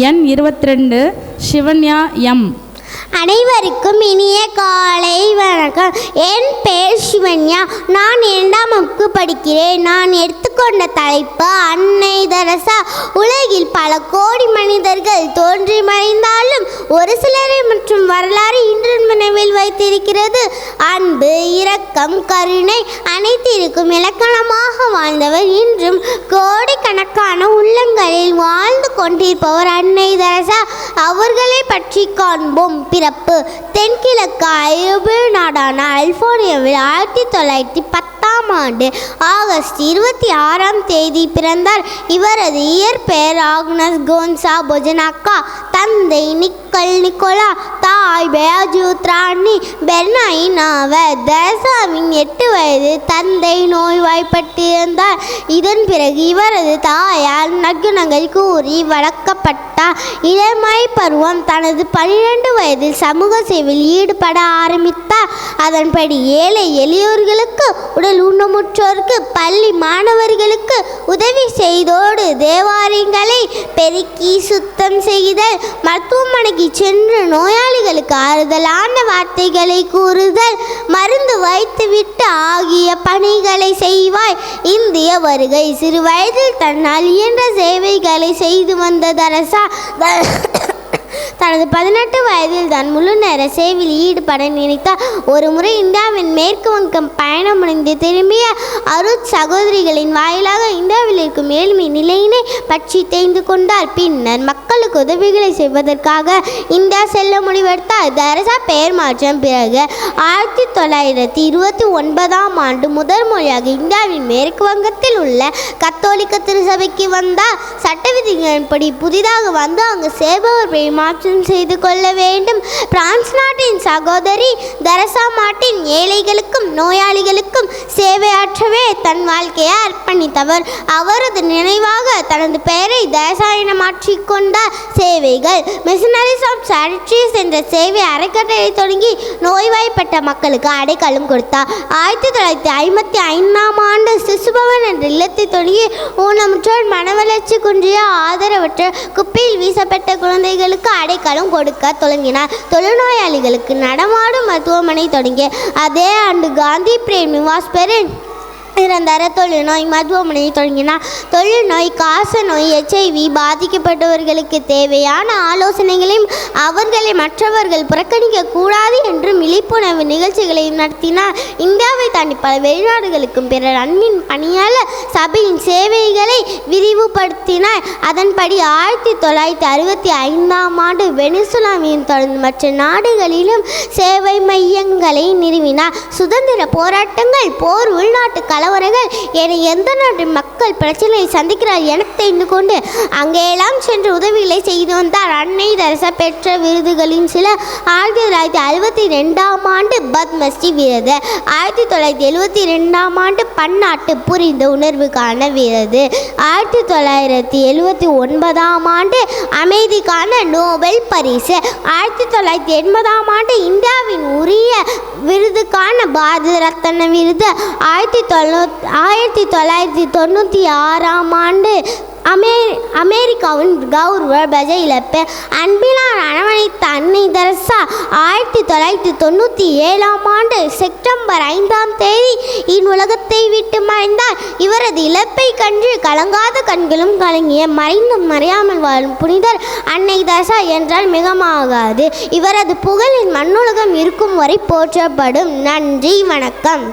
எண் 22 சிவன்யா எம். அனைவருக்கும் இனிய காலை வணக்கம். என் பெயர் சிவன்யா. நான் 2ஆம் வகுப்பு படிக்கிறேன். நான் எடுத்துக்கொண்ட தலைப்பு அன்னை தெரசா. உலகில் பல கோடி மனிதர்கள் தோன்றி மறைந்தாலும் ஒரு சிலரை மற்றும் வரலாறு இன்று நினைவில் வைத்திருக்கிறது. அன்பு, இரக்கம், கருணை அனைத்திற்கும் இலக்கணமாக வாழ்ந்தவர் இன்றும் கோடிக்கணக்கான உள்ளங்களில் வாழ்ந்து கொண்டிருப்பவர் அன்னை தெரசா. அவர்களை பற்றி காண்போம். பிறப்பு தென்கிழக்கு ஐரோப்பிய நாடான கலிபோர்னியாவில் 1910ஆம் ஆண்டு ஆகஸ்ட் 26ஆம் தேதி பிறந்தார். இவரது இயற்பெயர் ஆக்னஸ் கோன்சா பொஜனாக்கா. தந்தை நிக்கோலா, தாய் பேஜூத்ராணி பெர்னாயின் ஆவர். தெரசாவின் 8 வயது தந்தை நோய்வாய்ப்பட்டிருந்தார். இதன் பிறகு இவரது தாயால் நற்குணங்கள் கூறி வளர்க்கப்பட்டார். இளமை பருவம் தனது 12 வயதில் சமூக சேவையில் ஈடுபட ஆரம்பித்தார். அதன்படி ஏழை எளியோர்களுக்கு, உடல் ஊனமுற்றோருக்கு, பள்ளி மாணவர்களுக்கு உதவி செய்தோடு தேவாலயங்களை பெருக்கி சுத்தம் செய்தல், மருத்துவமனைக்கு சென்று நோயாளிகளுக்கு ஆறுதலான வார்த்தைகளை கூறுதல், மருந்து வைத்துவிட்டு ஆகிய பணிகளை செய்வாய். இந்திய வருகை சிறு வயதில் தன்னால் இயன்ற சேவைகளை செய்து வந்த தெரசா தனது 18 வயதில் தான் முழு நேர சேவையில் ஈடுபட நினைத்தார். ஒரு முறை இந்தியாவின் மேற்கு வங்கம் பயணம் முடிந்து திரும்பிய அருட் சகோதரிகளின் வாயிலாக இந்தியாவில் இருக்கும் ஏழ்மை நிலையினை பற்றி தெரிந்து கொண்டார். பின்னர் மக்களுக்கு உதவிகளை செய்வதற்காக இந்தியா செல்ல முடிவெடுத்தார். தெரசா பெயர் மாற்றம் பிறகு 1929ஆம் ஆண்டு முதல் முறையாக இந்தியாவின் மேற்கு வங்கத்தில் உள்ள கத்தோலிக்க திருச்சபைக்கு வந்தார். சட்ட விதிகளின்படி புதிதாக வந்து அங்கு சேபவர் பெயர் மாற்றம் செய்து கொள்ள வேண்டும். பிரான்ஸ் நாட்டின் சகோதரி தெரசா மார்ட்டின் ஏழைகளுக்கும் நோயாளிகளுக்கும் சேவையாற்றவே தன் வாழ்க்கையை அர்ப்பணித்தவர். அவரது நினைவாக தனது பெயரை தெரசா என மாற்றிக்கொண்டார். சேவைகள் மிஷனரிஸ் ஆஃப் சேரிட்டீஸ் என்ற சேவை அறக்கட்டளை தொடங்கி நோய்வாய்ப்பட்ட மக்களுக்கு அடைக்கலம் கொடுத்தார். 1955ஆம் ஆண்டு சிசுபவன் என்ற இல்லத்தை தொடங்கி ஊனமுற்றோர், மனவளர்ச்சி குன்றிய, ஆதரவற்ற, குப்பையில் வீசப்பட்ட குழந்தைகளுக்கு அடைக்கலம் கொடுக்க தொடங்கினார். தொழுநோயாளிகளுக்கு நடமாடும் மருத்துவமனை தொடங்கிய அதே ஆண்டு காந்தி பிரேம் நிவாஸ் பெரு நிரந்தர தொழுநோய் மருத்துவமனையை தொடங்கினார். தொழுநோய், காச நோய், HIV பாதிக்கப்பட்டவர்களுக்கு தேவையான ஆலோசனைகளையும் அவர்களை மற்றவர்கள் புறக்கணிக்க கூடாது என்றும் விழிப்புணர்வு நிகழ்ச்சிகளையும் நடத்தினார். இந்தியாவை தாண்டி பல வெளிநாடுகளுக்கும் பிறர் அன்பின் பணியாளர் சபையின் சேவைகளை விரிவுபடுத்தினார். அதன்படி 1965ஆம் ஆண்டு வெனிசுலாவையும் தொடர்ந்து மற்ற நாடுகளிலும் சேவை மையங்களை நிறுவினார். சுதந்திர போராட்டங்கள், போர், உள்நாட்டு கலவரங்கள் என எந்த நாட்டின் மக்கள் பிரச்சனையை சந்திக்கிறார் என தெரிந்து கொண்டு அங்கெல்லாம் சென்று உதவிகளை செய்து வந்தார். அன்னை தெரசா பெற்ற விருதுகளின் சில 1962ஆம் ஆண்டு பத்மஸ்ரீ விருது, 1972ஆம் ஆண்டு பன்னாட்டு புரிந்த உணர்வுக்கான விருது, 1979ஆம் ஆண்டு அமைதிக்கான நோபல் பரிசு, 1980ஆம் ஆண்டு இந்தியாவின் உரிய விருதுக்கான பாரத ரத்ன விருது, 1996ஆம் ஆண்டு அமெரிக்காவின் கௌரவ பஜ இழப்பு. அன்பினால் அரவணைத்த அன்னை தெரசா 1997ஆம் ஆண்டு செப்டம்பர் 5ஆம் தேதி உலகத்தை விட்டு மறைந்தார். இவரது இழப்பை கண்டு கலங்காத கண்களும் கலங்கிய, மறைந்தும் மறையாமல் வாழும் புனிதர் அன்னை தெரசா என்றால் மிகமாகாது. இவரது புகழின் மண்ணுலகம் இருக்கும் வரை போற்றப்படும். நன்றி, வணக்கம்.